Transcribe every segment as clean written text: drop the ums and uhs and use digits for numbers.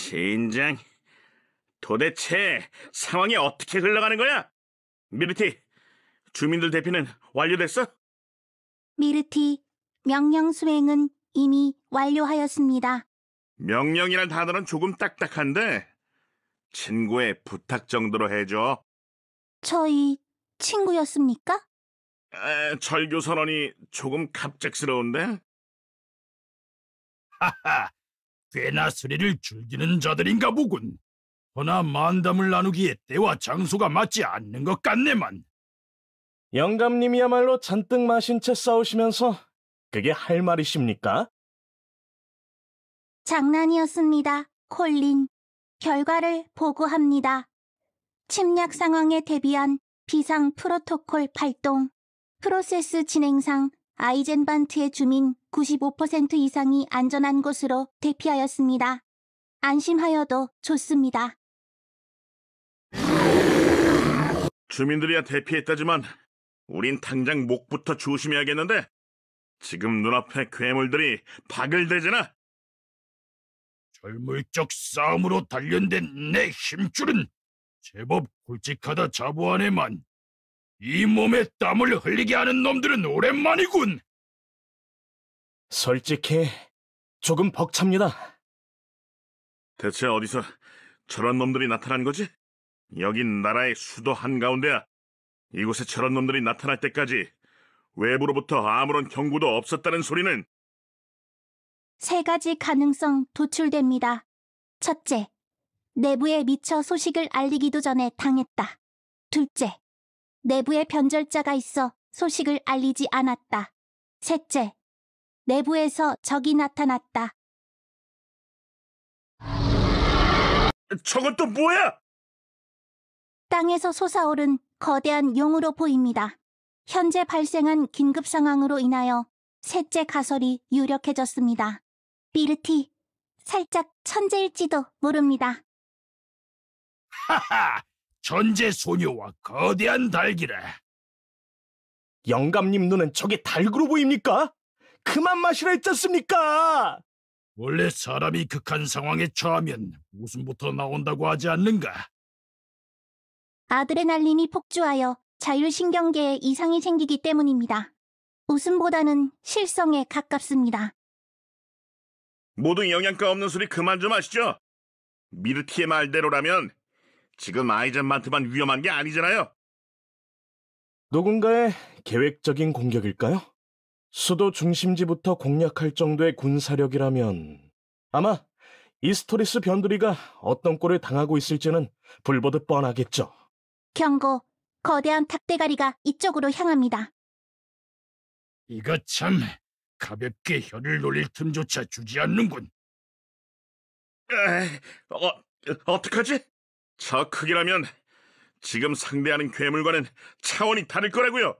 진작 도대체 상황이 어떻게 흘러가는 거야? 미르티, 주민들 대피는 완료됐어? 미르티, 명령 수행은 이미 완료하였습니다. 명령이란 단어는 조금 딱딱한데 친구의 부탁 정도로 해줘. 저희 친구였습니까? 절교 선언이 조금 갑작스러운데? 하하, 꽤나 스릴을 즐기는 자들인가 보군. 허나 만담을 나누기에 때와 장소가 맞지 않는 것 같네만. 영감님이야말로 잔뜩 마신 채 싸우시면서 그게 할 말이십니까? 장난이었습니다, 콜린. 결과를 보고합니다. 침략 상황에 대비한 비상 프로토콜 발동. 프로세스 진행상 아이젠반트의 주민 95% 이상이 안전한 곳으로 대피하였습니다. 안심하여도 좋습니다. 주민들이야 대피했다지만 우린 당장 목부터 조심해야겠는데? 지금 눈앞에 괴물들이 바글대잖아. 절물적 싸움으로 단련된 내 힘줄은 제법 굵직하다 자부하네만. 이 몸에 땀을 흘리게 하는 놈들은 오랜만이군. 솔직히 조금 벅찹니다. 대체 어디서 저런 놈들이 나타난 거지? 여긴 나라의 수도 한가운데야. 이곳에 저런 놈들이 나타날 때까지 외부로부터 아무런 경고도 없었다는 소리는? 세 가지 가능성 도출됩니다. 첫째, 내부에 미처 소식을 알리기도 전에 당했다. 둘째, 내부에 변절자가 있어 소식을 알리지 않았다. 셋째, 내부에서 적이 나타났다. 저건 또 뭐야? 땅에서 솟아오른 거대한 용으로 보입니다. 현재 발생한 긴급 상황으로 인하여 셋째 가설이 유력해졌습니다. 미르티, 살짝 천재일지도 모릅니다. 하하, 전제 소녀와 거대한 달기라. 영감님 눈은 저게 닭으로 보입니까? 그만 마시라 했지 않습니까? 원래 사람이 극한 상황에 처하면 웃음부터 나온다고 하지 않는가? 아드레날린이 폭주하여 자율신경계에 이상이 생기기 때문입니다. 웃음보다는 실성에 가깝습니다. 모두 영양가 없는 소리 그만 좀 하시죠. 미르티의 말대로라면 지금 아이젠반트만 위험한 게 아니잖아요. 누군가의 계획적인 공격일까요? 수도 중심지부터 공략할 정도의 군사력이라면 아마 이스토리스 변두리가 어떤 꼴을 당하고 있을지는 불보듯 뻔하겠죠. 경고, 거대한 닭대가리가 이쪽으로 향합니다. 이거 참 가볍게 혀를 놀릴 틈조차 주지 않는군. 어떡하지? 저 크기라면 지금 상대하는 괴물과는 차원이 다를 거라고요.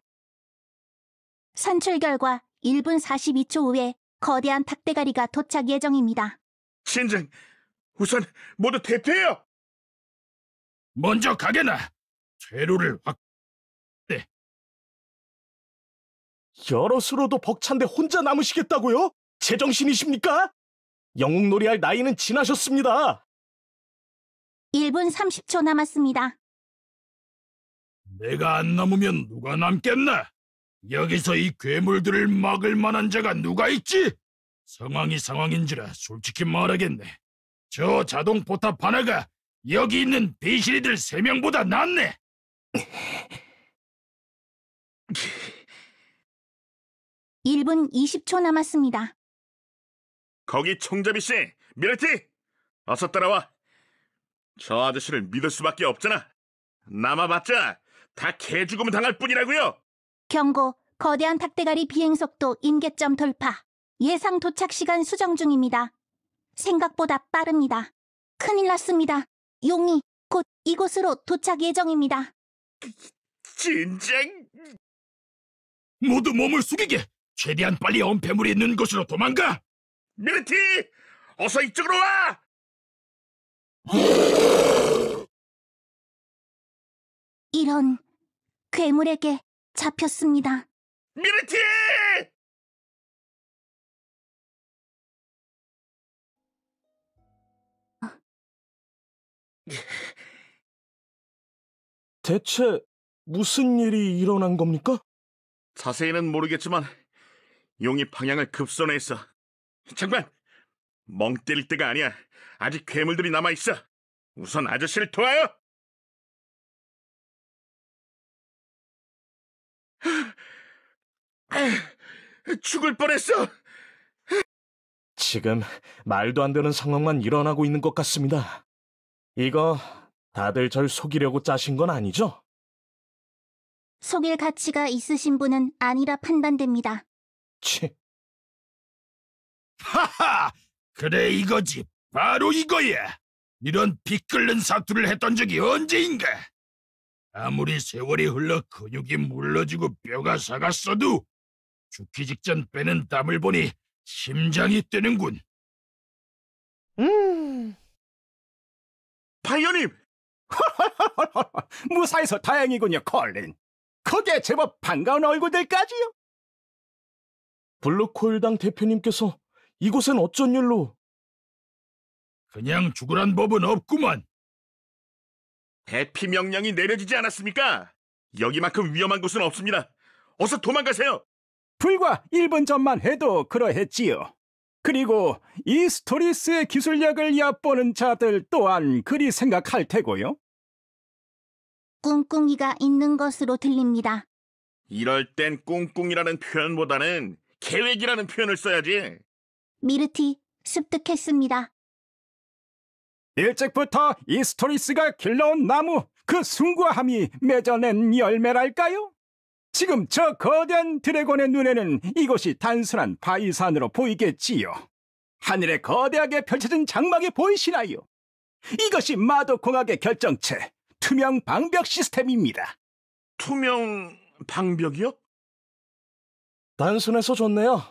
산출 결과 1분 42초 후에 거대한 닭대가리가 도착 예정입니다. 진정, 우선 모두 대피해요. 먼저 가게나. 퇴로를 확... 여럿으로도 벅찬데 혼자 남으시겠다고요? 제정신이십니까? 영웅놀이할 나이는 지나셨습니다. 1분 30초 남았습니다. 내가 안 남으면 누가 남겠나? 여기서 이 괴물들을 막을 만한 자가 누가 있지? 상황이 상황인지라 솔직히 말하겠네. 저 자동 포탑 하나가 여기 있는 배신이들 3명보다 낫네. 1분 20초 남았습니다. 거기 총잡이 씨, 미르티! 어서 따라와. 저 아저씨를 믿을 수밖에 없잖아. 남아봤자 다 개죽음 당할 뿐이라고요. 경고, 거대한 닭대가리 비행속도 임계점 돌파. 예상 도착 시간 수정 중입니다. 생각보다 빠릅니다. 큰일 났습니다. 용이 곧 이곳으로 도착 예정입니다. 진작... 모두 몸을 숙이게. 최대한 빨리 엄폐물이 있는 곳으로 도망가. 미르티! 어서 이쪽으로 와! 이런, 괴물에게 잡혔습니다. 미르티! 대체 무슨 일이 일어난 겁니까? 자세히는 모르겠지만 용이 방향을 급선회했어. 장관, 멍 때릴 때가 아니야. 아직 괴물들이 남아있어. 우선 아저씨를 도와요. 죽을 뻔했어. 지금 말도 안 되는 상황만 일어나고 있는 것 같습니다. 이거 다들 절 속이려고 짜신 건 아니죠? 속일 가치가 있으신 분은 아니라 판단됩니다. 치, 하하! 그래 이거지. 바로 이거야. 이런 비 끓는 사투를 했던 적이 언제인가? 아무리 세월이 흘러 근육이 물러지고 뼈가 사갔어도 죽기 직전 빼는 땀을 보니 심장이 뛰는군. 바이오님! 무사해서 다행이군요, 콜린. 거기에 제법 반가운 얼굴들까지요. 블루코일당 대표님께서 이곳엔 어쩐 일로? 그냥 죽으란 법은 없구만. 대피 명령이 내려지지 않았습니까? 여기만큼 위험한 곳은 없습니다. 어서 도망가세요. 불과 1분 전만 해도 그러했지요. 그리고 이 스토리스의 기술력을 얕보는 자들 또한 그리 생각할 테고요. 꿍꿍이가 있는 것으로 들립니다. 이럴 땐 꿍꿍이라는 표현보다는 계획이라는 표현을 써야지. 미르티 습득했습니다. 일찍부터 이 스토리스가 길러온 나무, 그 숭고함이 맺어낸 열매랄까요? 지금 저 거대한 드래곤의 눈에는 이곳이 단순한 바위산으로 보이겠지요. 하늘에 거대하게 펼쳐진 장막이 보이시나요? 이것이 마도공학의 결정체, 투명 방벽 시스템입니다. 투명 방벽이요? 단순해서 좋네요.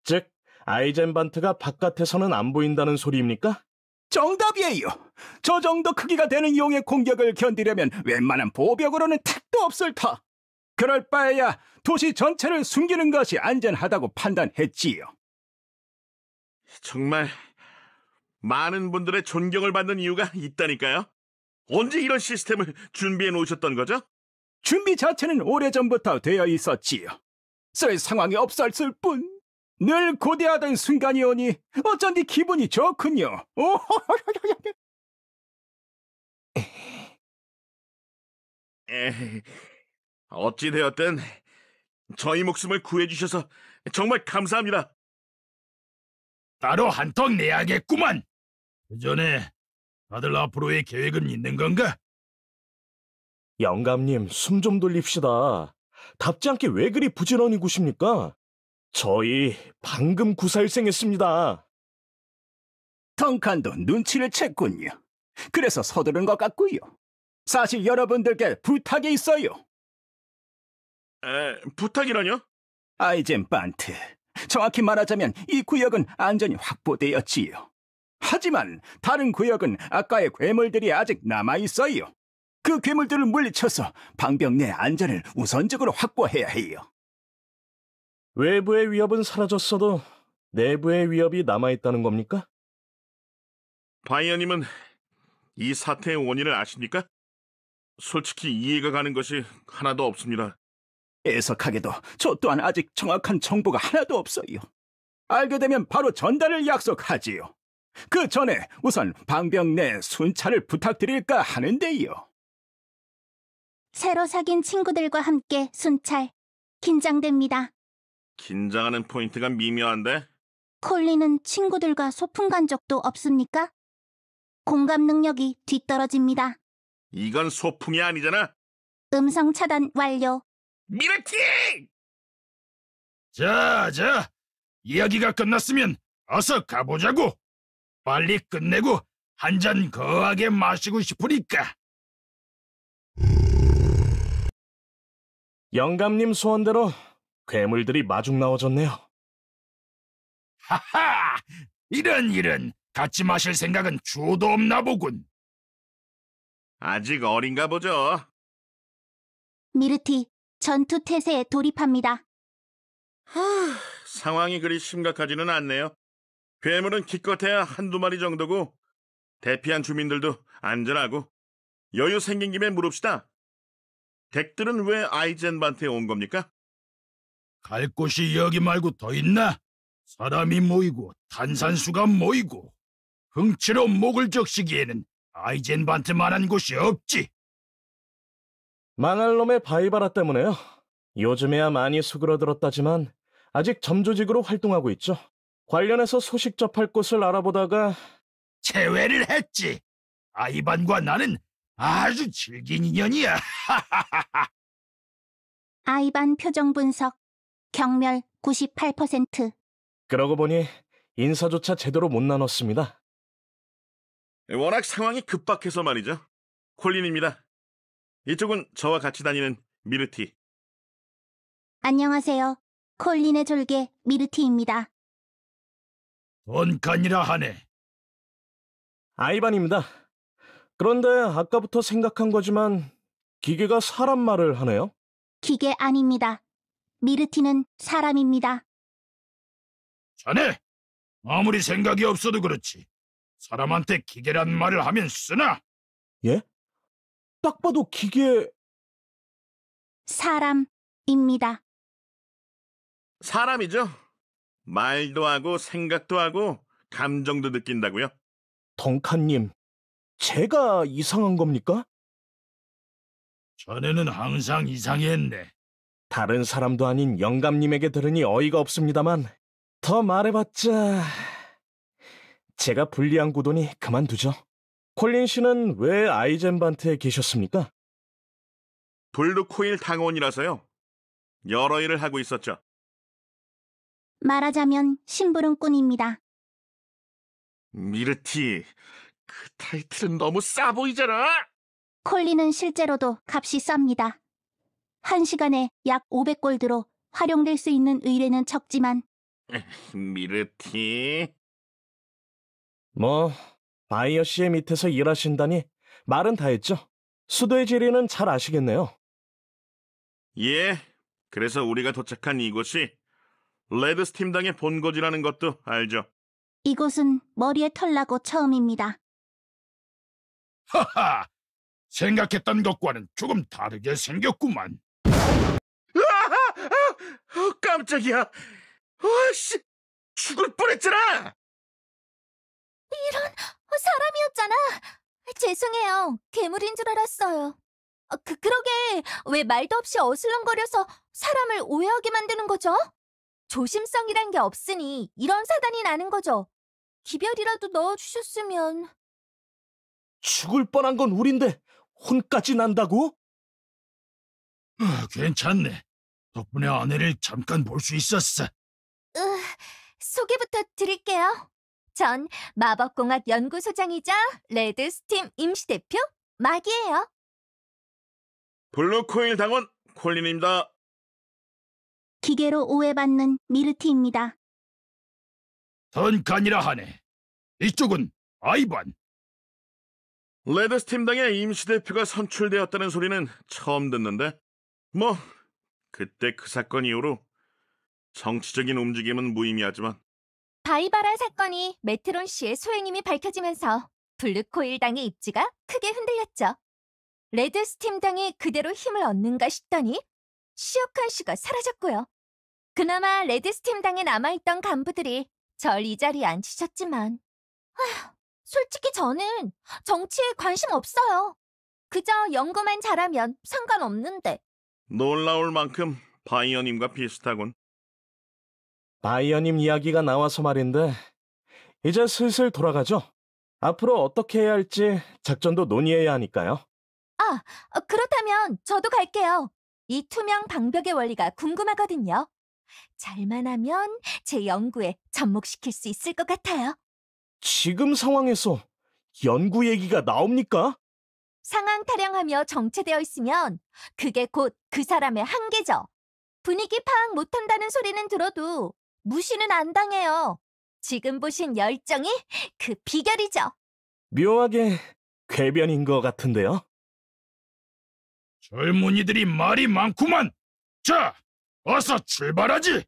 즉, 아이젠반트가 바깥에서는 안 보인다는 소리입니까? 정답이에요. 저 정도 크기가 되는 용의 공격을 견디려면 웬만한 보벽으로는 택도 없을 터. 그럴 바에야 도시 전체를 숨기는 것이 안전하다고 판단했지요. 정말 많은 분들의 존경을 받는 이유가 있다니까요. 언제 이런 시스템을 준비해 놓으셨던 거죠? 준비 자체는 오래전부터 되어 있었지요. 쓸 상황이 없었을 뿐. 늘 고대하던 순간이 오니 어쩐지 기분이 좋군요. 어찌되었든 저희 목숨을 구해주셔서 정말 감사합니다. 따로 한턱 내야겠구만. 그 전에 다들 앞으로의 계획은 있는 건가? 영감님, 숨 좀 돌립시다. 답지 않게 왜 그리 부지런히 구십니까? 저희 방금 구사일생했습니다. 덩칸도 눈치를 챘군요. 그래서 서두른 것 같고요. 사실 여러분들께 부탁이 있어요. 부탁이라뇨? 아이젠반트. 정확히 말하자면 이 구역은 안전이 확보되었지요. 하지만 다른 구역은 아까의 괴물들이 아직 남아있어요. 그 괴물들을 물리쳐서 방벽 내 안전을 우선적으로 확보해야 해요. 외부의 위협은 사라졌어도 내부의 위협이 남아있다는 겁니까? 바이어님은 이 사태의 원인을 아십니까? 솔직히 이해가 가는 것이 하나도 없습니다. 애석하게도 저 또한 아직 정확한 정보가 하나도 없어요. 알게 되면 바로 전달을 약속하지요. 그 전에 우선 방벽 내 순찰을 부탁드릴까 하는데요. 새로 사귄 친구들과 함께 순찰. 긴장됩니다. 긴장하는 포인트가 미묘한데? 콜리는 친구들과 소풍 간 적도 없습니까? 공감 능력이 뒤떨어집니다. 이건 소풍이 아니잖아. 음성 차단 완료. 미르티! 자, 이야기가 끝났으면 어서 가보자고. 빨리 끝내고 한 잔 거하게 마시고 싶으니까. 영감님 소원대로 괴물들이 마중 나와졌네요. 하하! 이런 같이 마실 생각은 주도 없나 보군. 아직 어린가 보죠. 미르티 전투 태세에 돌입합니다. 상황이 그리 심각하지는 않네요. 괴물은 기껏해야 한두 마리 정도고 대피한 주민들도 안전하고 여유 생긴 김에 물읍시다. 덱들은 왜 아이젠반트에 온 겁니까? 갈 곳이 여기 말고 더 있나? 사람이 모이고 탄산수가 모이고 흥치로 목을 적시기에는 아이젠반트만한 곳이 없지. 망할 놈의 바이바라 때문에요. 요즘에야 많이 수그러들었다지만 아직 점조직으로 활동하고 있죠. 관련해서 소식 접할 곳을 알아보다가 재회를 했지. 아이반과 나는 아주 질긴 인연이야. 아이반 표정 분석. 경멸 98%. 그러고 보니 인사조차 제대로 못 나눴습니다. 워낙 상황이 급박해서 말이죠. 콜린입니다. 이쪽은 저와 같이 다니는 미르티. 안녕하세요. 콜린의 졸개 미르티입니다. 돈칸이라 하네. 아이반입니다. 그런데 아까부터 생각한 거지만 기계가 사람 말을 하네요. 기계 아닙니다. 미르티는 사람입니다. 자네, 아무리 생각이 없어도 그렇지. 사람한테 기계란 말을 하면 쓰나? 예? 딱 봐도 기계... 사람입니다. 사람이죠. 말도 하고 생각도 하고 감정도 느낀다고요. 덩칸님, 제가 이상한 겁니까? 자네는 항상 이상했네. 다른 사람도 아닌 영감님에게 들으니 어이가 없습니다만 더 말해봤자... 제가 불리한 구도니 그만두죠. 콜린 씨는 왜 아이젠반트에 계셨습니까? 블루코일 당원이라서요. 여러 일을 하고 있었죠. 말하자면 심부름꾼입니다. 미르티, 그 타이틀은 너무 싸 보이잖아. 콜린은 실제로도 값이 쌉니다. 1시간에 약 500골드로 활용될 수 있는 의뢰는 적지만 미르티. 뭐 바이어 씨의 밑에서 일하신다니 말은 다 했죠. 수도의 지리는 잘 아시겠네요. 예, 그래서 우리가 도착한 이곳이 레드스팀당의 본거지라는 것도 알죠. 이곳은 머리에 털 나고 처음입니다. 하하! 생각했던 것과는 조금 다르게 생겼구만. 깜짝이야. 아씨, 죽을 뻔했잖아. 사람이었잖아. 죄송해요. 괴물인 줄 알았어요. 그러게 왜 말도 없이 어슬렁거려서 사람을 오해하게 만드는 거죠? 조심성이란 게 없으니 이런 사단이 나는 거죠. 기별이라도 넣어주셨으면. 죽을 뻔한 건 우린데 혼까지 난다고? 괜찮네. 덕분에 아내를 잠깐 볼 수 있었어. 소개부터 드릴게요. 전 마법공학 연구소장이자 레드스팀 임시대표 마기예요. 블루코일 당원 콜린입니다. 기계로 오해받는 미르티입니다. 던칸이라 하네. 이쪽은 아이반. 레드스팀당의 임시대표가 선출되었다는 소리는 처음 듣는데 뭐 그때 그 사건 이후로 정치적인 움직임은 무의미하지만 바이바라 사건이 메트론 씨의 소행임이 밝혀지면서 블루코일당의 입지가 크게 흔들렸죠. 레드스팀당이 그대로 힘을 얻는가 싶더니 시어칸 씨가 사라졌고요. 그나마 레드스팀당에 남아있던 간부들이 절 이 자리에 앉히셨지만 솔직히 저는 정치에 관심 없어요. 그저 연구만 잘하면 상관없는데. 놀라울 만큼 바이어님과 비슷하군. 바이어님 이야기가 나와서 말인데 이제 슬슬 돌아가죠. 앞으로 어떻게 해야 할지 작전도 논의해야 하니까요. 그렇다면 저도 갈게요. 이 투명 방벽의 원리가 궁금하거든요. 잘만 하면 제 연구에 접목시킬 수 있을 것 같아요. 지금 상황에서 연구 얘기가 나옵니까? 상황 타령하며 정체되어 있으면 그게 곧 그 사람의 한계죠. 분위기 파악 못한다는 소리는 들어도 무시는 안 당해요. 지금 보신 열정이 그 비결이죠. 묘하게 궤변인 것 같은데요. 젊은이들이 말이 많구만. 자, 어서 출발하지.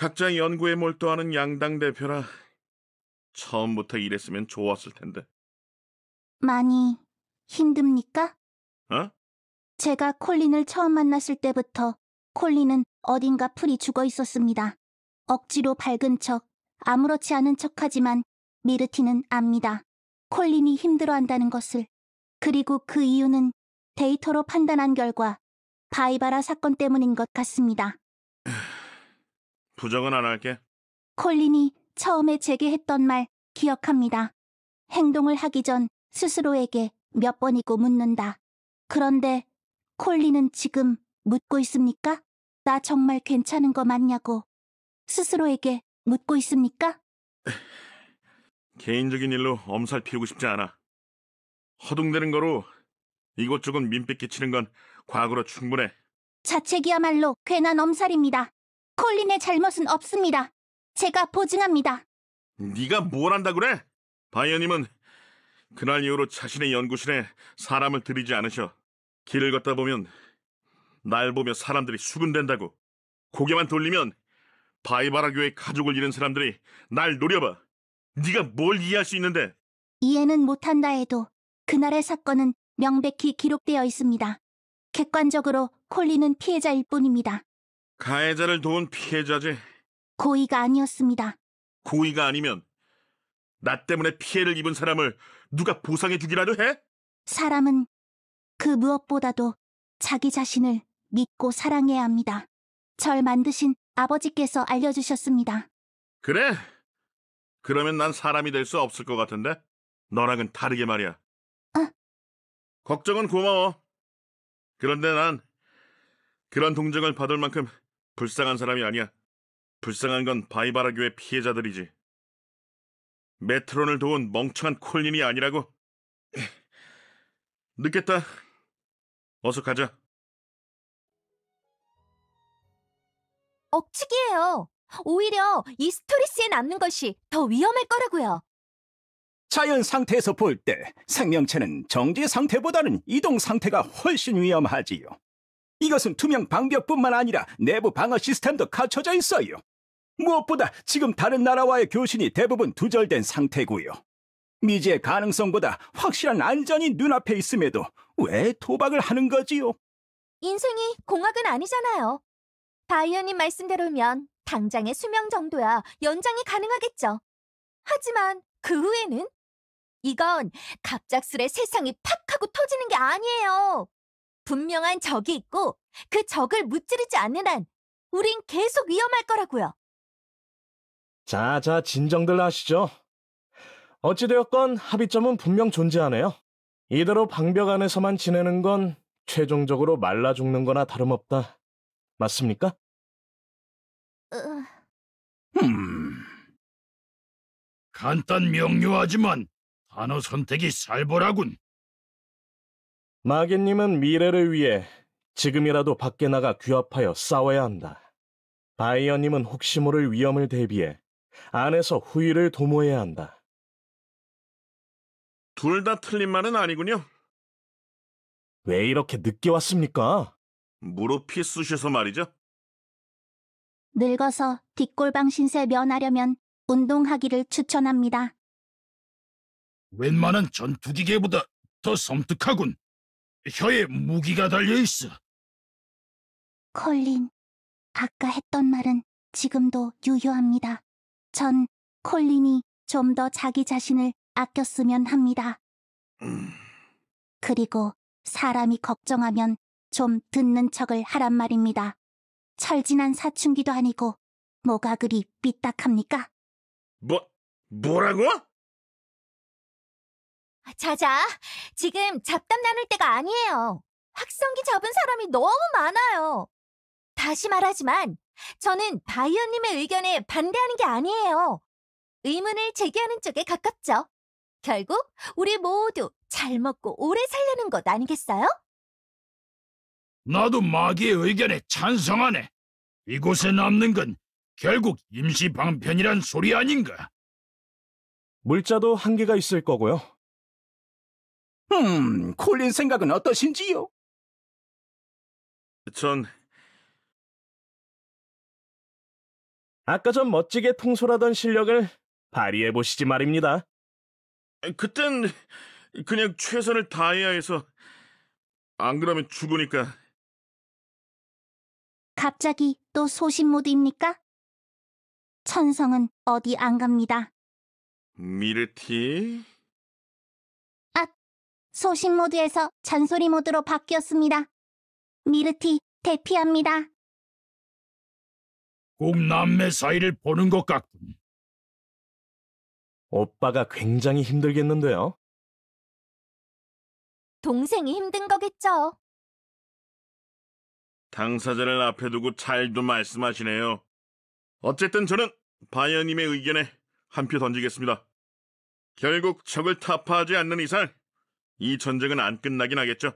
각자 연구에 몰두하는 양당 대표라 처음부터 이랬으면 좋았을 텐데. 많이 힘듭니까? 어? 제가 콜린을 처음 만났을 때부터 콜린은 어딘가 풀이 죽어 있었습니다. 억지로 밝은 척, 아무렇지 않은 척하지만 미르티는 압니다. 콜린이 힘들어한다는 것을. 그리고 그 이유는 데이터로 판단한 결과 바이바라 사건 때문인 것 같습니다. 부정은 안 할게. 콜린이 처음에 제게 했던 말 기억합니다. 행동을 하기 전 스스로에게 몇 번이고 묻는다. 그런데 콜린은 지금 묻고 있습니까? 나 정말 괜찮은 거 맞냐고 스스로에게 묻고 있습니까? 개인적인 일로 엄살 피우고 싶지 않아. 허둥대는 거로 이곳저곳 민폐 끼치는 건 과거로 충분해. 자책이야말로 괜한 엄살입니다. 콜린의 잘못은 없습니다. 제가 보증합니다. 네가 뭘 안다 그래? 바이어님은 그날 이후로 자신의 연구실에 사람을 들이지 않으셔. 길을 걷다 보면 날 보며 사람들이 수군댄다고. 고개만 돌리면 바이바라 교회 가족을 잃은 사람들이 날 노려봐. 네가 뭘 이해할 수 있는데? 이해는 못한다 해도 그날의 사건은 명백히 기록되어 있습니다. 객관적으로 콜린은 피해자일 뿐입니다. 가해자를 도운 피해자지. 고의가 아니었습니다. 고의가 아니면 나 때문에 피해를 입은 사람을 누가 보상해 주기라도 해? 사람은 그 무엇보다도 자기 자신을 믿고 사랑해야 합니다. 절 만드신 아버지께서 알려주셨습니다. 그래? 그러면 난 사람이 될 수 없을 것 같은데? 너랑은 다르게 말이야. 걱정은 고마워. 그런데 난 그런 동정을 받을 만큼 불쌍한 사람이 아니야. 불쌍한 건 바이바라 교회 피해자들이지. 메트론을 도운 멍청한 콜린이 아니라고. 늦겠다. 어서 가자. 억측이에요. 오히려 이 스토리스에 남는 것이 더 위험할 거라고요. 자연 상태에서 볼 때 생명체는 정지 상태보다는 이동 상태가 훨씬 위험하지요. 이것은 투명 방벽뿐만 아니라 내부 방어 시스템도 갖춰져 있어요. 무엇보다 지금 다른 나라와의 교신이 대부분 두절된 상태고요. 미지의 가능성보다 확실한 안전이 눈앞에 있음에도 왜 도박을 하는 거지요? 인생이 공학은 아니잖아요. 바이오님 말씀대로면 당장의 수명 정도야 연장이 가능하겠죠. 하지만 그 후에는? 이건 갑작스레 세상이 팍 하고 터지는 게 아니에요. 분명한 적이 있고 그 적을 무찌르지 않는 한 우린 계속 위험할 거라고요. 자자, 진정들 하시죠. 어찌되었건 합의점은 분명 존재하네요. 이대로 방벽 안에서만 지내는 건 최종적으로 말라 죽는 거나 다름없다. 맞습니까? 간단 명료하지만 단어 선택이 살벌하군. 마개님은 미래를 위해 지금이라도 밖에 나가 규합하여 싸워야 한다. 바이어님은 혹시 모를 위험을 대비해 안에서 후위를 도모해야 한다. 둘 다 틀린 말은 아니군요. 왜 이렇게 늦게 왔습니까? 무릎이 쑤셔서 말이죠. 늙어서 뒷골방 신세 면하려면 운동하기를 추천합니다. 웬만한 전투기계보다 더 섬뜩하군. 혀에 무기가 달려있어. 콜린, 아까 했던 말은 지금도 유효합니다. 전 콜린이 좀 더 자기 자신을 아꼈으면 합니다. 그리고 사람이 걱정하면 좀 듣는 척을 하란 말입니다. 철진한 사춘기도 아니고 뭐가 그리 삐딱합니까? 뭐라고? 자자, 지금 잡담 나눌 때가 아니에요. 확성기 잡은 사람이 너무 많아요. 다시 말하지만 저는 바이오님의 의견에 반대하는 게 아니에요. 의문을 제기하는 쪽에 가깝죠. 결국 우리 모두 잘 먹고 오래 살려는 것 아니겠어요? 나도 마귀의 의견에 찬성하네. 이곳에 남는 건 결국 임시 방편이란 소리 아닌가? 물자도 한계가 있을 거고요. 콜린 생각은 어떠신지요? 전 아까 전 멋지게 통솔하던 실력을 발휘해 보시지 말입니다. 그땐 그냥 최선을 다해야 해서 안 그러면 죽으니까. 갑자기 또 소신 모드입니까? 천성은 어디 안 갑니다. 미르티? 소신 모드에서 잔소리 모드로 바뀌었습니다. 미르티 대피합니다. 꼭 남매 사이를 보는 것 같군. 오빠가 굉장히 힘들겠는데요. 동생이 힘든 거겠죠. 당사자를 앞에 두고 잘도 말씀하시네요. 어쨌든 저는 바이어님의 의견에 한 표 던지겠습니다. 결국 적을 타파하지 않는 이상 이 전쟁은 안 끝나긴 하겠죠.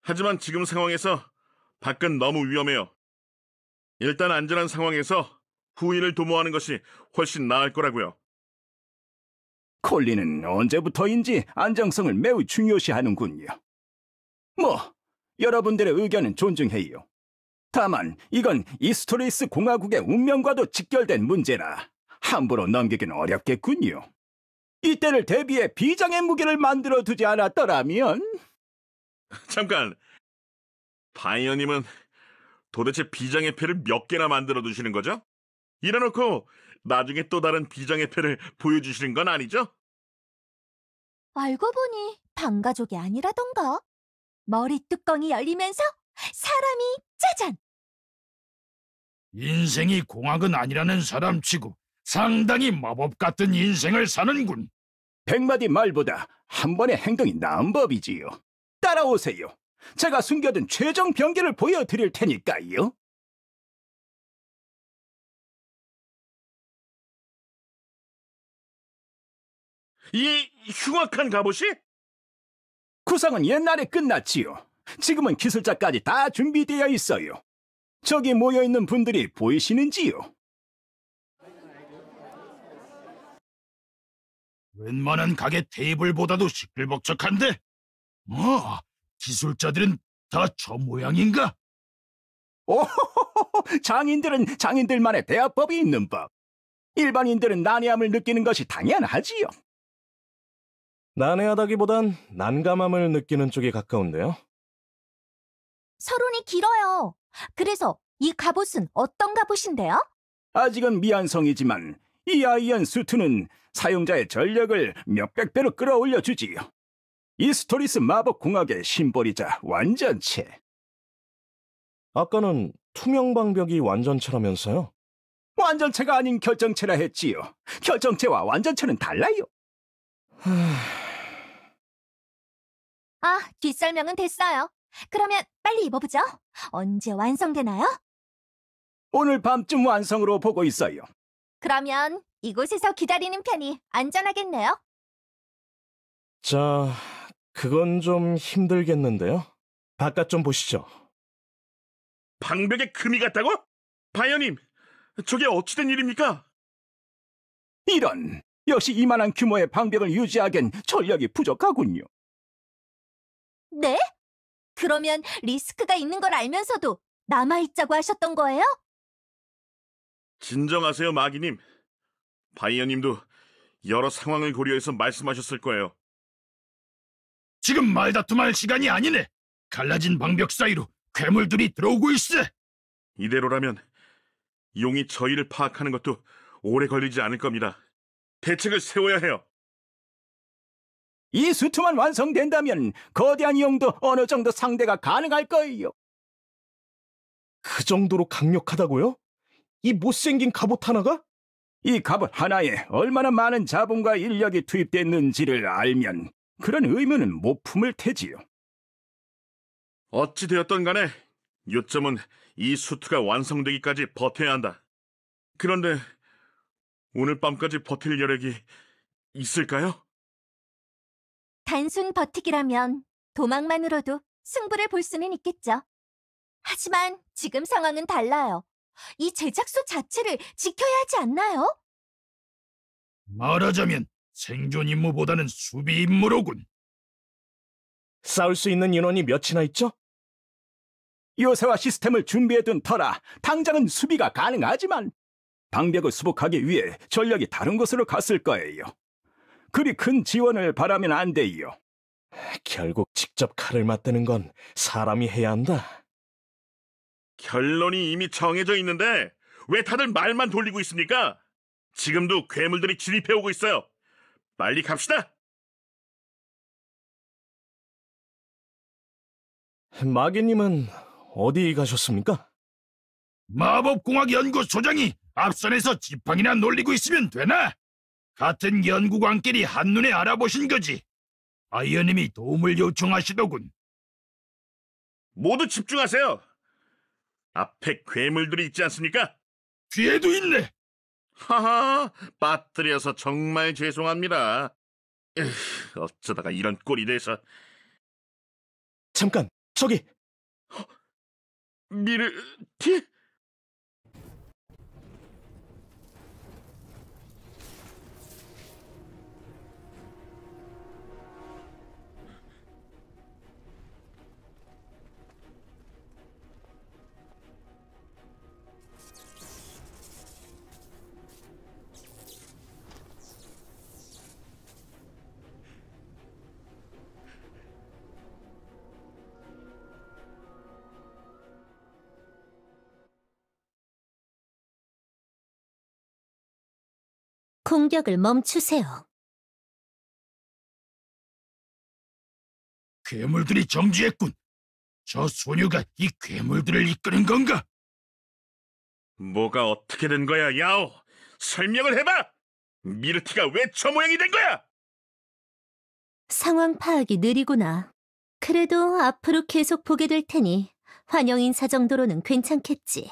하지만 지금 상황에서 밖은 너무 위험해요. 일단 안전한 상황에서 후위를 도모하는 것이 훨씬 나을 거라고요. 콜린은 언제부터인지 안정성을 매우 중요시하는군요. 뭐, 여러분들의 의견은 존중해요. 다만 이건 이스토리스 공화국의 운명과도 직결된 문제라 함부로 넘기긴 어렵겠군요. 이때를 대비해 비장의 무기를 만들어 두지 않았더라면... 잠깐, 바이어님은 도대체 비장의 패를 몇 개나 만들어 두시는 거죠? 이래놓고 나중에 또 다른 비장의 패를 보여주시는 건 아니죠? 알고 보니 반가족이 아니라던가. 머리 뚜껑이 열리면서 사람이 짜잔! 인생이 공학은 아니라는 사람치고 상당히 마법 같은 인생을 사는군. 100마디 말보다 한 번의 행동이 나은 법이지요. 따라오세요. 제가 숨겨둔 최종 병기를 보여드릴 테니까요. 이 흉악한 갑옷이? 구상은 옛날에 끝났지요. 지금은 기술자까지 다 준비되어 있어요. 저기 모여있는 분들이 보이시는지요? 웬만한 가게 테이블보다도 시끌벅적한데? 기술자들은 다 저 모양인가? 오호호호, 장인들은 장인들만의 대화법이 있는 법. 일반인들은 난해함을 느끼는 것이 당연하지요. 난해하다기보단 난감함을 느끼는 쪽에 가까운데요. 서론이 길어요. 그래서 이 갑옷은 어떤 갑옷인데요? 아직은 미완성이지만 이 아이언 수트는 사용자의 전력을 몇백 배로 끌어올려 주지요. 이스토리스 마법공학의 심볼이자 완전체. 아까는 투명 방벽이 완전체라면서요? 완전체가 아닌 결정체라 했지요. 결정체와 완전체는 달라요. 뒷설명은 됐어요. 그러면 빨리 입어보죠. 언제 완성되나요? 오늘 밤쯤 완성으로 보고 있어요. 그러면 이곳에서 기다리는 편이 안전하겠네요. 자, 그건 좀 힘들겠는데요. 바깥 좀 보시죠. 방벽에 금이 갔다고? 바이어님, 저게 어찌된 일입니까? 이런, 역시 이만한 규모의 방벽을 유지하기엔 전력이 부족하군요. 네? 그러면 리스크가 있는 걸 알면서도 남아있자고 하셨던 거예요? 진정하세요, 마기님. 바이어님도 여러 상황을 고려해서 말씀하셨을 거예요. 지금 말다툼할 시간이 아니네. 갈라진 방벽 사이로 괴물들이 들어오고 있어. 이대로라면 용이 저희를 파악하는 것도 오래 걸리지 않을 겁니다. 대책을 세워야 해요. 이 수트만 완성된다면 거대한 용도 어느 정도 상대가 가능할 거예요. 그 정도로 강력하다고요? 이 못생긴 갑옷 하나가? 이 갑옷 하나에 얼마나 많은 자본과 인력이 투입됐는지를 알면 그런 의무는 못 품을 테지요. 어찌 되었던 간에 요점은 이 수트가 완성되기까지 버텨야 한다. 그런데 오늘 밤까지 버틸 여력이 있을까요? 단순 버티기라면 도망만으로도 승부를 볼 수는 있겠죠. 하지만 지금 상황은 달라요. 이 제작소 자체를 지켜야 하지 않나요? 말하자면 생존 임무보다는 수비 임무로군. 싸울 수 있는 인원이 몇이나 있죠? 요새와 시스템을 준비해둔 터라 당장은 수비가 가능하지만 방벽을 수복하기 위해 전력이 다른 곳으로 갔을 거예요. 그리 큰 지원을 바라면 안 돼요. 결국 직접 칼을 맞대는 건 사람이 해야 한다. 결론이 이미 정해져 있는데 왜 다들 말만 돌리고 있습니까? 지금도 괴물들이 진입해오고 있어요. 빨리 갑시다. 마귀님은 어디 가셨습니까? 마법공학연구소장이 앞선에서 지팡이나 놀리고 있으면 되나? 같은 연구관끼리 한눈에 알아보신 거지. 아이언님이 도움을 요청하시더군. 모두 집중하세요. 앞에 괴물들이 있지 않습니까? 뒤에도 있네. 하하, 빠뜨려서 정말 죄송합니다. 어쩌다가 이런 꼴이 돼서. 잠깐, 저기! 미르티? 공격을 멈추세요. 괴물들이 정지했군. 저 소녀가 이 괴물들을 이끄는 건가? 뭐가 어떻게 된 거야, 야오? 설명을 해봐! 미르티가 왜 저 모양이 된 거야? 상황 파악이 느리구나. 그래도 앞으로 계속 보게 될 테니 환영 인사 정도로는 괜찮겠지.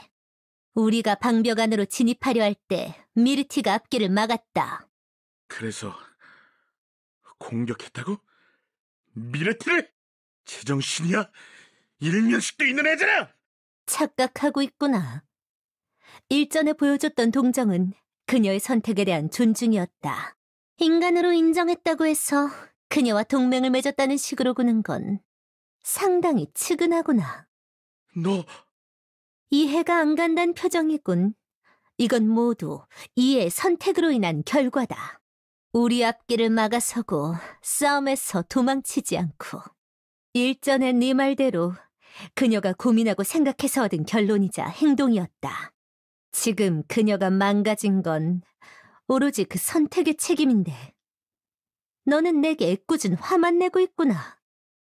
우리가 방벽 안으로 진입하려 할 때 미르티가 앞길을 막았다. 그래서 공격했다고? 미르티를? 제정신이야? 일면식도 있는 애잖아! 착각하고 있구나. 일전에 보여줬던 동정은 그녀의 선택에 대한 존중이었다. 인간으로 인정했다고 해서 그녀와 동맹을 맺었다는 식으로 구는 건 상당히 측은하구나. 너... 이해가 안 간다는 표정이군. 이건 모두 이의 선택으로 인한 결과다. 우리 앞길을 막아서고 싸움에서 도망치지 않고. 일전의 네 말대로 그녀가 고민하고 생각해서 얻은 결론이자 행동이었다. 지금 그녀가 망가진 건 오로지 그 선택의 책임인데 너는 내게 애꿎은 화만 내고 있구나.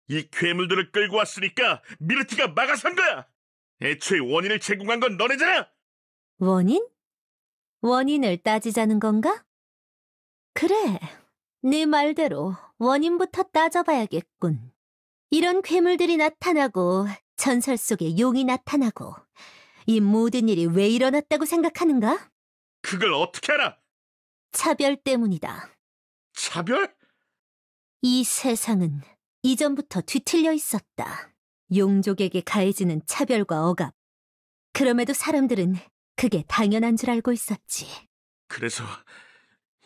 이 괴물들을 끌고 왔으니까 미르티가 막아선 거야! 애초에 원인을 제공한 건 너네잖아! 원인? 원인을 따지자는 건가? 그래, 네 말대로 원인부터 따져봐야겠군. 이런 괴물들이 나타나고 전설 속에 용이 나타나고 이 모든 일이 왜 일어났다고 생각하는가? 그걸 어떻게 알아? 차별 때문이다. 차별? 이 세상은 이전부터 뒤틀려 있었다. 용족에게 가해지는 차별과 억압. 그럼에도 사람들은 그게 당연한 줄 알고 있었지. 그래서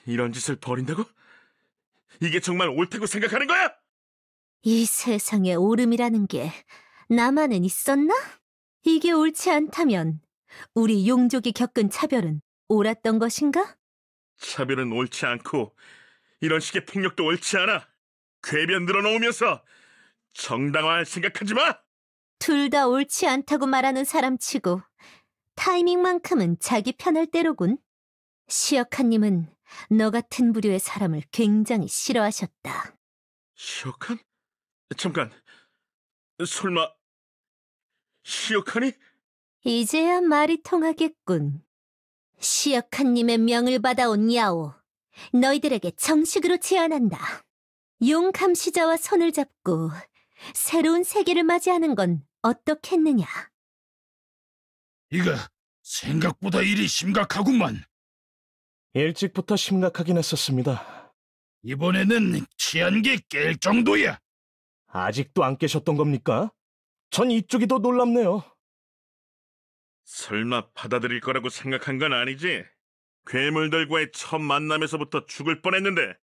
이런 짓을 벌인다고? 이게 정말 옳다고 생각하는 거야? 이 세상에 옳음이라는 게 나만은 있었나? 이게 옳지 않다면 우리 용족이 겪은 차별은 옳았던 것인가? 차별은 옳지 않고 이런 식의 폭력도 옳지 않아. 궤변 늘어놓으면서 정당화할 생각하지 마! 둘 다 옳지 않다고 말하는 사람치고 타이밍만큼은 자기 편할 대로군. 시어카님은 너 같은 부류의 사람을 굉장히 싫어하셨다. 시어칸? 잠깐, 설마 시어칸이? 이제야 말이 통하겠군. 시어카님의 명을 받아온 야오, 너희들에게 정식으로 제안한다. 용 감시자와 손을 잡고 새로운 세계를 맞이하는 건 어떻겠느냐? 이거 생각보다 일이 심각하구만. 일찍부터 심각하긴 했었습니다. 이번에는 치안기 깰 정도야. 아직도 안 깨셨던 겁니까? 전 이쪽이 더 놀랍네요. 설마 받아들일 거라고 생각한 건 아니지? 괴물들과의 첫 만남에서부터 죽을 뻔했는데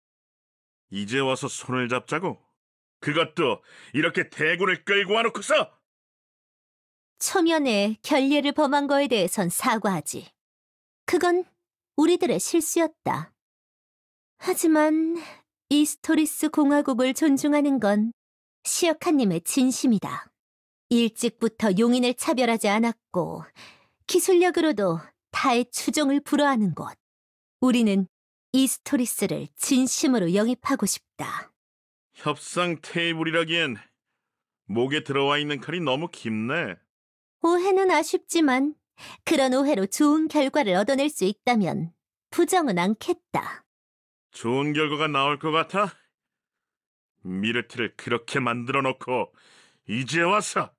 이제 와서 손을 잡자고? 그것도 이렇게 대군을 끌고 와놓고서? 초면에 결례를 범한 거에 대해선 사과하지. 그건 우리들의 실수였다. 하지만 이스토리스 공화국을 존중하는 건 시어카님의 진심이다. 일찍부터 용인을 차별하지 않았고 기술력으로도 타의 추종을 불허하는 곳. 우리는 이스토리스를 진심으로 영입하고 싶다. 협상 테이블이라기엔 목에 들어와 있는 칼이 너무 깊네. 오해는 아쉽지만 그런 오해로 좋은 결과를 얻어낼 수 있다면 부정은 않겠다. 좋은 결과가 나올 것 같아? 미르티를 그렇게 만들어 놓고 이제 와서.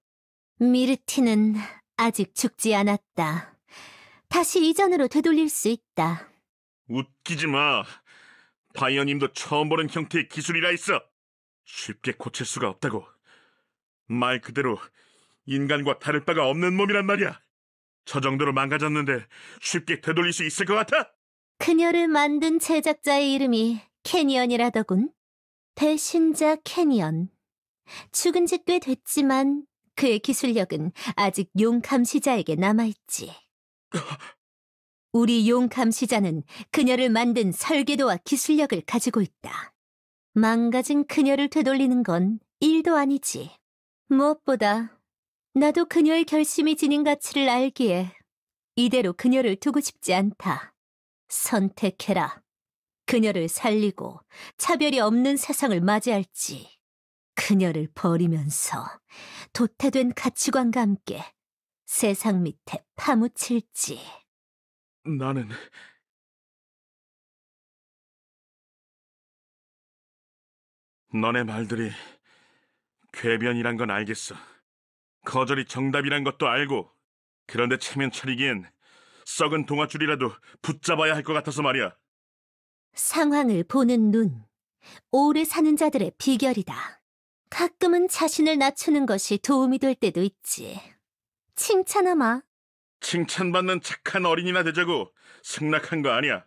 미르티는 아직 죽지 않았다. 다시 이전으로 되돌릴 수 있다. 웃기지 마. 바이어님도 처음 보는 형태의 기술이라 있어. 쉽게 고칠 수가 없다고. 말 그대로 인간과 다를 바가 없는 몸이란 말이야. 저 정도로 망가졌는데 쉽게 되돌릴 수 있을 것 같아? 그녀를 만든 제작자의 이름이 캐니언이라더군. 배신자 캐니언. 죽은 지 꽤 됐지만 그의 기술력은 아직 용 감시자에게 남아있지. 우리 용 감시자는 그녀를 만든 설계도와 기술력을 가지고 있다. 망가진 그녀를 되돌리는 건 일도 아니지. 무엇보다 나도 그녀의 결심이 지닌 가치를 알기에 이대로 그녀를 두고 싶지 않다. 선택해라. 그녀를 살리고 차별이 없는 세상을 맞이할지, 그녀를 버리면서 도태된 가치관과 함께 세상 밑에 파묻힐지. 나는 너네 말들이 궤변이란 건 알겠어. 거절이 정답이란 것도 알고. 그런데 체면 차리기엔 썩은 동아줄이라도 붙잡아야 할 것 같아서 말이야. 상황을 보는 눈, 오래 사는 자들의 비결이다. 가끔은 자신을 낮추는 것이 도움이 될 때도 있지. 칭찬하마. 칭찬받는 착한 어린이나 되자고 승낙한 거 아니야.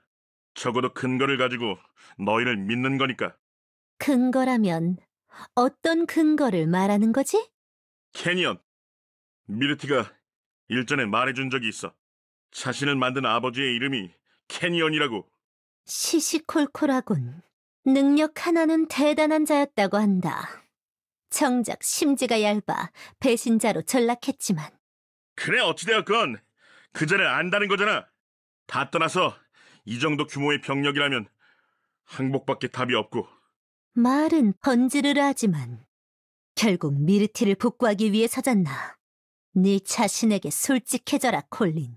적어도 근거를 가지고 너희를 믿는 거니까. 근거라면 어떤 근거를 말하는 거지? 캐니언, 미르티가 일전에 말해준 적이 있어. 자신을 만든 아버지의 이름이 캐니언이라고. 시시콜콜하군. 능력 하나는 대단한 자였다고 한다. 정작 심지가 얇아 배신자로 전락했지만. 그래, 어찌되었건 그 자를 안다는 거잖아. 다 떠나서 이 정도 규모의 병력이라면 항복밖에 답이 없고. 말은 번지르르 하지만 결국 미르티를 복구하기 위해서잖아. 네 자신에게 솔직해져라, 콜린.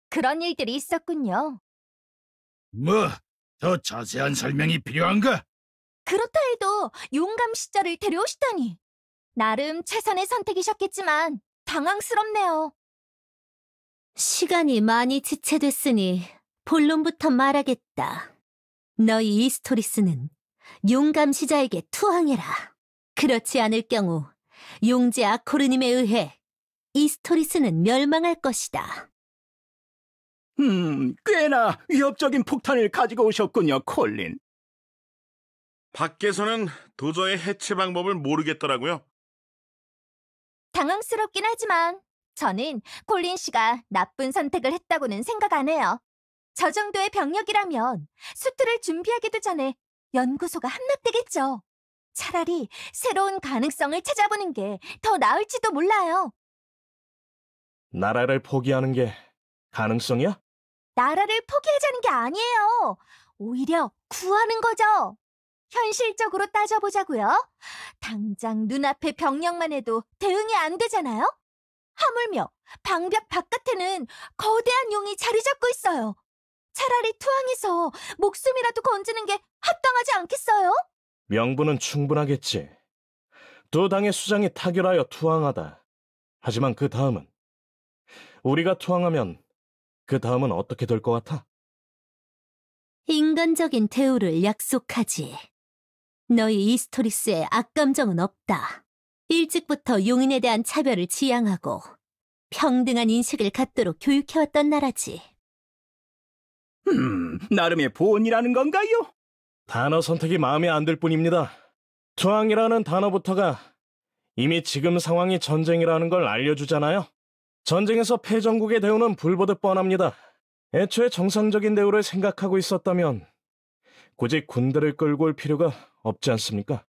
그런 일들이 있었군요. 뭐, 더 자세한 설명이 필요한가? 그렇다 해도 용감 시절을 데려오시다니. 나름 최선의 선택이셨겠지만 당황스럽네요. 시간이 많이 지체됐으니 본론부터 말하겠다. 너희 이스토리스는 용감 시자에게 투항해라. 그렇지 않을 경우 용제 아코르님에 의해 이스토리스는 멸망할 것이다. 꽤나 위협적인 폭탄을 가지고 오셨군요, 콜린. 밖에서는 도저히 해체 방법을 모르겠더라고요. 당황스럽긴 하지만 저는 콜린 씨가 나쁜 선택을 했다고는 생각 안 해요. 저 정도의 병력이라면 수트를 준비하기도 전에 연구소가 함락되겠죠. 차라리 새로운 가능성을 찾아보는 게 더 나을지도 몰라요. 나라를 포기하는 게 가능성이야? 나라를 포기하자는 게 아니에요. 오히려 구하는 거죠. 현실적으로 따져보자고요. 당장 눈앞의 병력만 해도 대응이 안 되잖아요. 하물며 방벽 바깥에는 거대한 용이 자리 잡고 있어요. 차라리 투항해서 목숨이라도 건지는 게 합당하지 않겠어요? 명분은 충분하겠지. 두 당의 수장이 타결하여 투항하다. 하지만 그 다음은? 우리가 투항하면 그 다음은 어떻게 될 것 같아? 인간적인 대우를 약속하지. 너희 이스토리스에 악감정은 없다. 일찍부터 용인에 대한 차별을 지향하고 평등한 인식을 갖도록 교육해왔던 나라지. 나름의 보온이라는 건가요? 단어 선택이 마음에 안 들 뿐입니다. 투항이라는 단어부터가 이미 지금 상황이 전쟁이라는 걸 알려주잖아요. 전쟁에서 패전국의 대우는 불보듯 뻔합니다. 애초에 정상적인 대우를 생각하고 있었다면 굳이 군대를 끌고 올 필요가 없지 않습니까?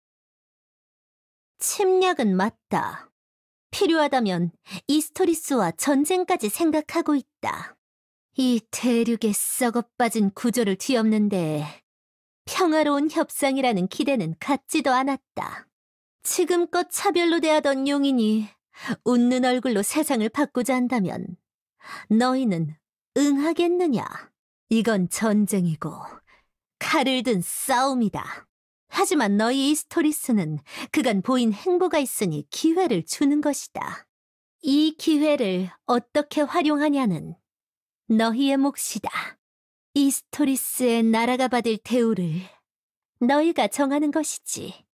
침략은 맞다. 필요하다면 이스토리스와 전쟁까지 생각하고 있다. 이 대륙의 썩어빠진 구조를 뒤엎는데 평화로운 협상이라는 기대는 갖지도 않았다. 지금껏 차별로 대하던 용인이 웃는 얼굴로 세상을 바꾸자 한다면 너희는 응하겠느냐? 이건 전쟁이고 칼을 든 싸움이다. 하지만 너희 이스토리스는 그간 보인 행보가 있으니 기회를 주는 것이다. 이 기회를 어떻게 활용하냐는 너희의 몫이다. 이스토리스의 나라가 받을 대우를 너희가 정하는 것이지.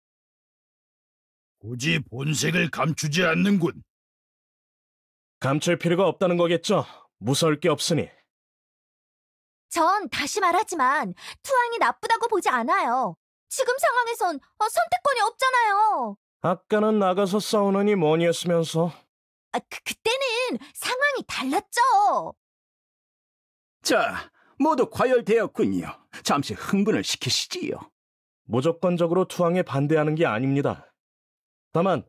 굳이 본색을 감추지 않는군. 감출 필요가 없다는 거겠죠? 무서울 게 없으니. 전 다시 말하지만 투항이 나쁘다고 보지 않아요. 지금 상황에선 선택권이 없잖아요. 아까는 나가서 싸우느니 뭐니 했으면서. 그때는 상황이 달랐죠. 자, 모두 과열되었군요. 잠시 흥분을 시키시지요. 무조건적으로 투항에 반대하는 게 아닙니다. 다만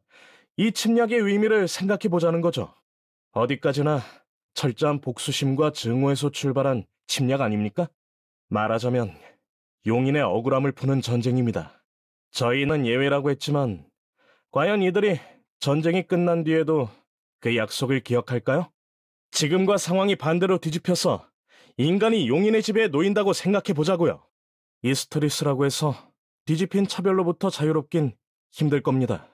이 침략의 의미를 생각해 보자는 거죠. 어디까지나 철저한 복수심과 증오에서 출발한 침략 아닙니까? 말하자면 용인의 억울함을 푸는 전쟁입니다. 저희는 예외라고 했지만 과연 이들이 전쟁이 끝난 뒤에도 그 약속을 기억할까요? 지금과 상황이 반대로 뒤집혀서 인간이 용인의 지배에 놓인다고 생각해 보자고요. 이스토리스라고 해서 뒤집힌 차별로부터 자유롭긴 힘들 겁니다.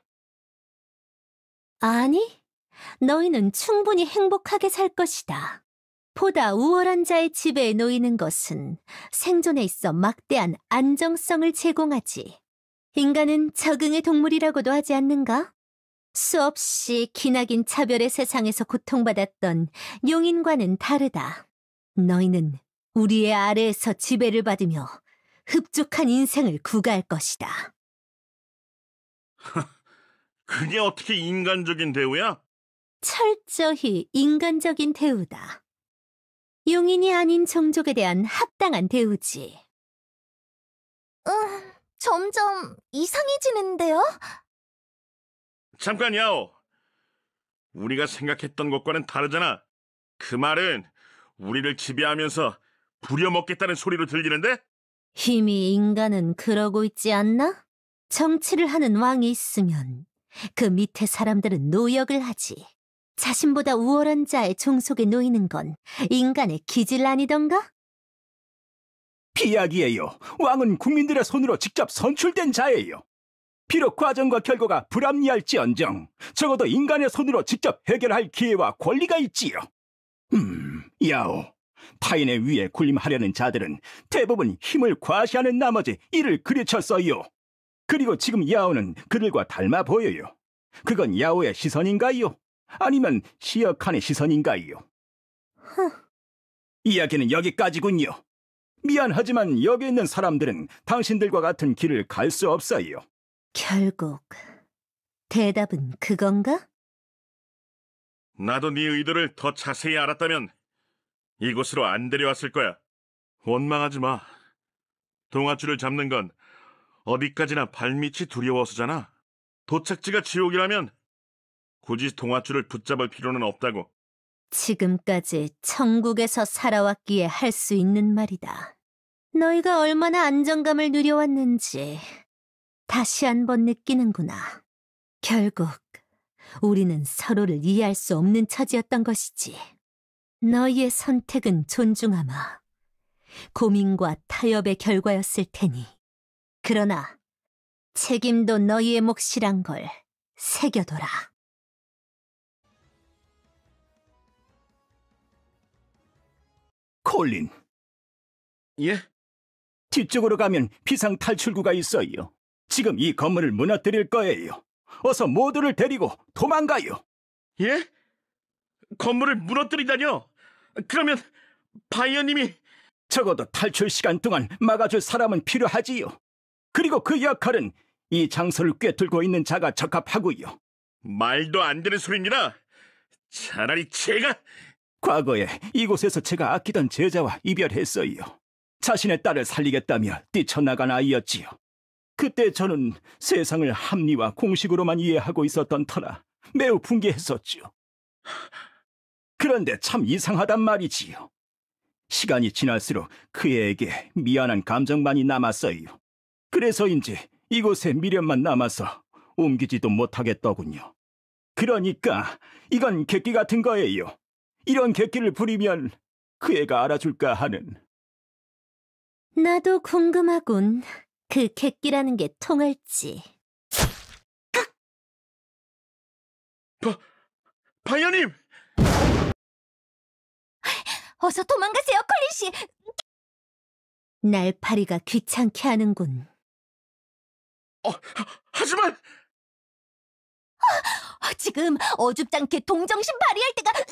아니, 너희는 충분히 행복하게 살 것이다. 보다 우월한 자의 지배에 놓이는 것은 생존에 있어 막대한 안정성을 제공하지. 인간은 적응의 동물이라고도 하지 않는가? 수없이 기나긴 차별의 세상에서 고통받았던 용인과는 다르다. 너희는 우리의 아래에서 지배를 받으며 흡족한 인생을 구가할 것이다. 그게 어떻게 인간적인 대우야? 철저히 인간적인 대우다. 용인이 아닌 종족에 대한 합당한 대우지. 점점 이상해지는데요? 잠깐, 야오. 우리가 생각했던 것과는 다르잖아. 그 말은 우리를 지배하면서 부려먹겠다는 소리로 들리는데? 이미 인간은 그러고 있지 않나? 정치를 하는 왕이 있으면 그 밑에 사람들은 노역을 하지. 자신보다 우월한 자의 종속에 놓이는 건 인간의 기질 아니던가? 비약이에요. 왕은 국민들의 손으로 직접 선출된 자예요. 비록 과정과 결과가 불합리할지언정 적어도 인간의 손으로 직접 해결할 기회와 권리가 있지요. 야오. 타인의 위에 군림하려는 자들은 대부분 힘을 과시하는 나머지 이를 그르쳤어요. 그리고 지금 야오는 그들과 닮아 보여요. 그건 야오의 시선인가요? 아니면 시어칸의 시선인가요? 이야기는 여기까지군요. 미안하지만 여기 있는 사람들은 당신들과 같은 길을 갈 수 없어요. 결국 대답은 그건가? 나도 네 의도를 더 자세히 알았다면 이곳으로 안 데려왔을 거야. 원망하지 마. 동아줄을 잡는 건 어디까지나 발밑이 두려워서잖아. 도착지가 지옥이라면 굳이 동아줄을 붙잡을 필요는 없다고. 지금까지 천국에서 살아왔기에 할 수 있는 말이다. 너희가 얼마나 안정감을 누려왔는지 다시 한번 느끼는구나. 결국 우리는 서로를 이해할 수 없는 처지였던 것이지. 너희의 선택은 존중하마. 고민과 타협의 결과였을 테니. 그러나 책임도 너희의 몫이란 걸 새겨둬라. 콜린, 예? 뒤쪽으로 가면 비상 탈출구가 있어요. 지금 이 건물을 무너뜨릴 거예요. 어서 모두를 데리고 도망가요. 예? 건물을 무너뜨리다뇨? 그러면 바이어님이... 적어도 탈출 시간 동안 막아줄 사람은 필요하지요. 그리고 그 역할은 이 장소를 꿰뚫고 있는 자가 적합하고요. 말도 안 되는 소리입니다. 차라리 제가... 과거에 이곳에서 제가 아끼던 제자와 이별했어요. 자신의 딸을 살리겠다며 뛰쳐나간 아이였지요. 그때 저는 세상을 합리와 공식으로만 이해하고 있었던 터라 매우 분개했었지요. 그런데 참 이상하단 말이지요. 시간이 지날수록 그애에게 미안한 감정만이 남았어요. 그래서인지 이곳에 미련만 남아서 옮기지도 못하겠더군요. 그러니까 이건 객기 같은 거예요. 이런 객기를 부리면 그 애가 알아줄까 하는. 나도 궁금하군. 그 객기라는 게 통할지. 파이어님! 어서 도망가세요, 콜린 씨. 날파리가 귀찮게 하는군. 하지만... 지금 어줍잖게 동정심 발휘할 때가 아니에요.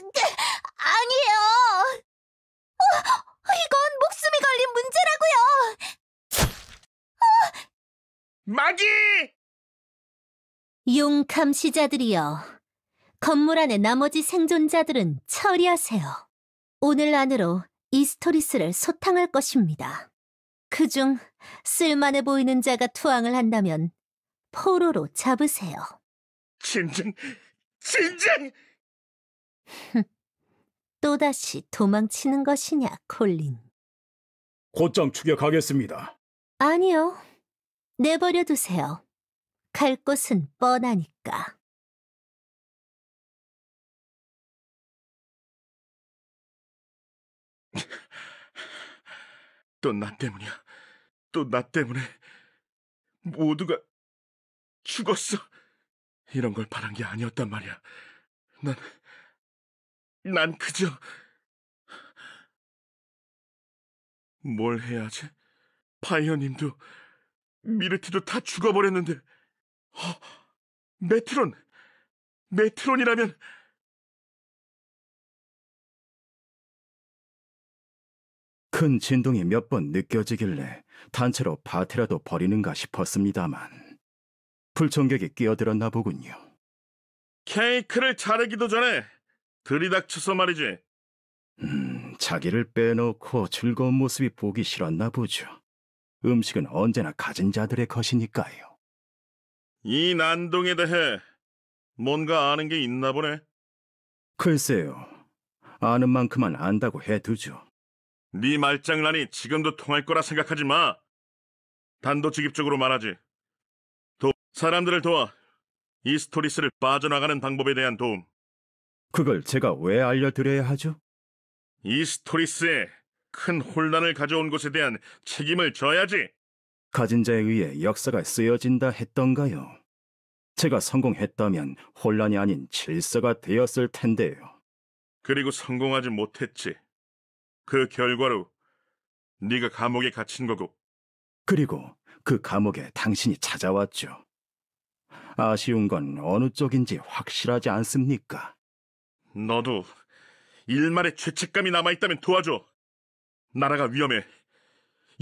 이건 목숨이 걸린 문제라고요. 마귀! 용 감시자들이여. 건물 안의 나머지 생존자들은 처리하세요. 오늘 안으로 이스토리스를 소탕할 것입니다. 그중 쓸만해 보이는 자가 투항을 한다면 포로로 잡으세요. 진정! 또다시 도망치는 것이냐, 콜린? 곧장 추격하겠습니다. 아니요. 내버려 두세요. 갈 곳은 뻔하니까. 또 나 때문이야. 또 나 때문에 모두가 죽었어. 이런 걸 바란 게 아니었단 말이야. 난 그저... 뭘 해야 하지? 파이어님도 미르티도 다 죽어버렸는데... 메트론이라면... 큰 진동이 몇 번 느껴지길래 단체로 파티라도 벌이는가 싶었습니다만 불청객이 끼어들었나 보군요. 케이크를 자르기도 전에 들이닥쳐서 말이지. 자기를 빼놓고 즐거운 모습이 보기 싫었나 보죠. 음식은 언제나 가진 자들의 것이니까요. 이 난동에 대해 뭔가 아는 게 있나 보네. 글쎄요. 아는 만큼만 안다고 해두죠. 네 말장난이 지금도 통할 거라 생각하지 마. 단도직입적으로 말하지. 사람들을 도와 이스토리스를 빠져나가는 방법에 대한 도움. 그걸 제가 왜 알려드려야 하죠? 이스토리스에 큰 혼란을 가져온 것에 대한 책임을 져야지. 가진 자에 의해 역사가 쓰여진다 했던가요? 제가 성공했다면 혼란이 아닌 질서가 되었을 텐데요. 그리고 성공하지 못했지. 그 결과로 네가 감옥에 갇힌 거고. 그리고 그 감옥에 당신이 찾아왔죠. 아쉬운 건 어느 쪽인지 확실하지 않습니까? 너도 일말의 죄책감이 남아있다면 도와줘. 나라가 위험해.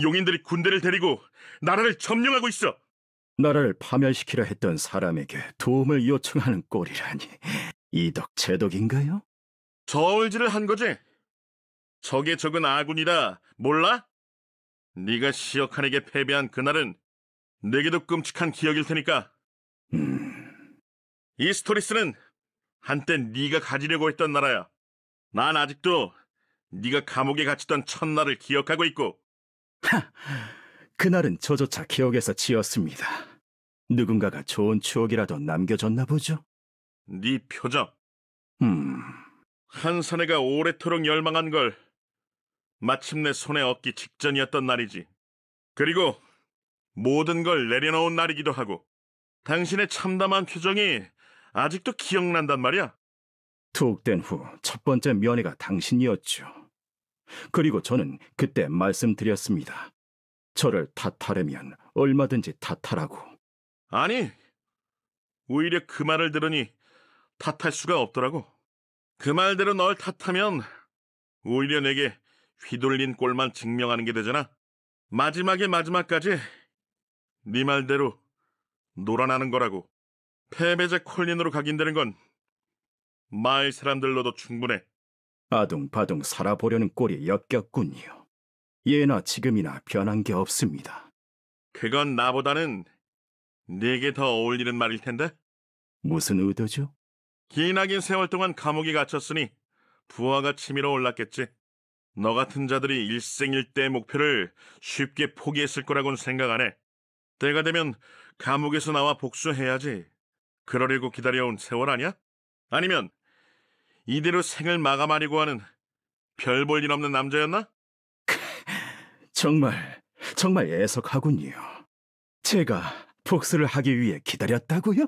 용인들이 군대를 데리고 나라를 점령하고 있어. 나라를 파멸시키려 했던 사람에게 도움을 요청하는 꼴이라니. 이덕제독인가요? 저울질을 한 거지. 적의 적은 아군이다. 몰라? 네가 시역한에게 패배한 그날은 내게도 끔찍한 기억일 테니까. 이스토리스는 한때 네가 가지려고 했던 나라야. 난 아직도 네가 감옥에 갇히던 첫날을 기억하고 있고. 그날은 저조차 기억에서 지었습니다. 누군가가 좋은 추억이라도 남겨줬나 보죠? 네 표정. 음, 한사내가 오래도록 열망한 걸 마침내 손에 얻기 직전이었던 날이지. 그리고 모든 걸 내려놓은 날이기도 하고. 당신의 참담한 표정이 아직도 기억난단 말이야. 투옥된 후 첫 번째 면회가 당신이었죠. 그리고 저는 그때 말씀드렸습니다. 저를 탓하려면 얼마든지 탓하라고. 아니, 오히려 그 말을 들으니 탓할 수가 없더라고. 그 말대로 널 탓하면 오히려 내게 휘둘린 꼴만 증명하는 게 되잖아. 마지막에 마지막까지 네 말대로 놀아나는 거라고. 패배자 콜린으로 각인되는 건 마을 사람들로도 충분해. 아둥바둥 살아보려는 꼴이 역겹군요. 예나 지금이나 변한 게 없습니다. 그건 나보다는 네게 더 어울리는 말일 텐데. 무슨 의도죠? 기나긴 세월 동안 감옥에 갇혔으니 부하가 치밀어 올랐겠지. 너 같은 자들이 일생일대의 목표를 쉽게 포기했을 거라고는 생각 안 해. 때가 되면 감옥에서 나와 복수해야지. 그러려고 기다려온 세월 아니야? 아니면 이대로 생을 마감하려고 하는 별 볼 일 없는 남자였나? 정말 애석하군요. 제가 복수를 하기 위해 기다렸다고요?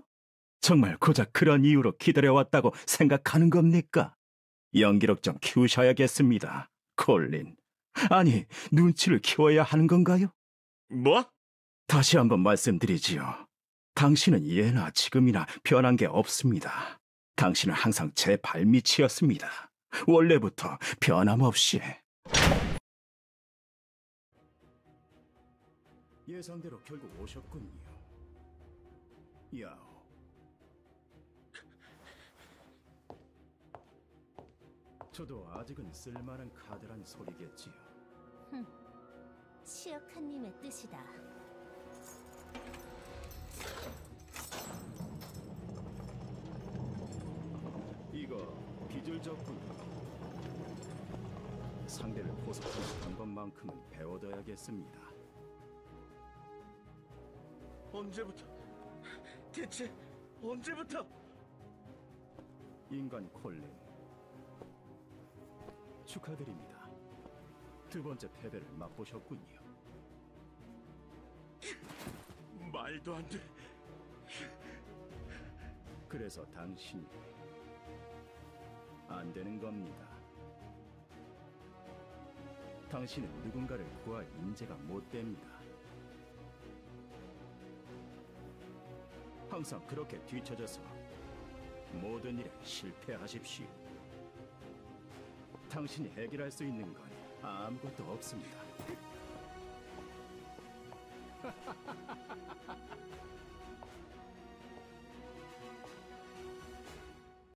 정말 고작 그런 이유로 기다려왔다고 생각하는 겁니까? 연기력 좀 키우셔야겠습니다, 콜린. 아니, 눈치를 키워야 하는 건가요? 뭐? 다시 한번 말씀드리지요. 당신은 예나 지금이나 변한 게 없습니다. 당신은 항상 제 발밑이었습니다. 원래부터 변함없이. 예상대로 결국 오셨군요. 야오. 저도 아직은 쓸만한 카드란 소리겠지요. 시어카님의 뜻이다. 이거 비질적군. 상대를 포섭하는 방법만큼은 배워둬야겠습니다. 언제부터? 대체 언제부터? 인간 콜린, 축하드립니다. 두 번째 패배를 맛보셨군요. 말도 안 돼. 그래서 당신이 안 되는 겁니다. 당신은 누군가를 구할 인재가 못 됩니다. 항상 그렇게 뒤처져서 모든 일에 실패하십시오. 당신이 해결할 수 있는 건 아무것도 없습니다.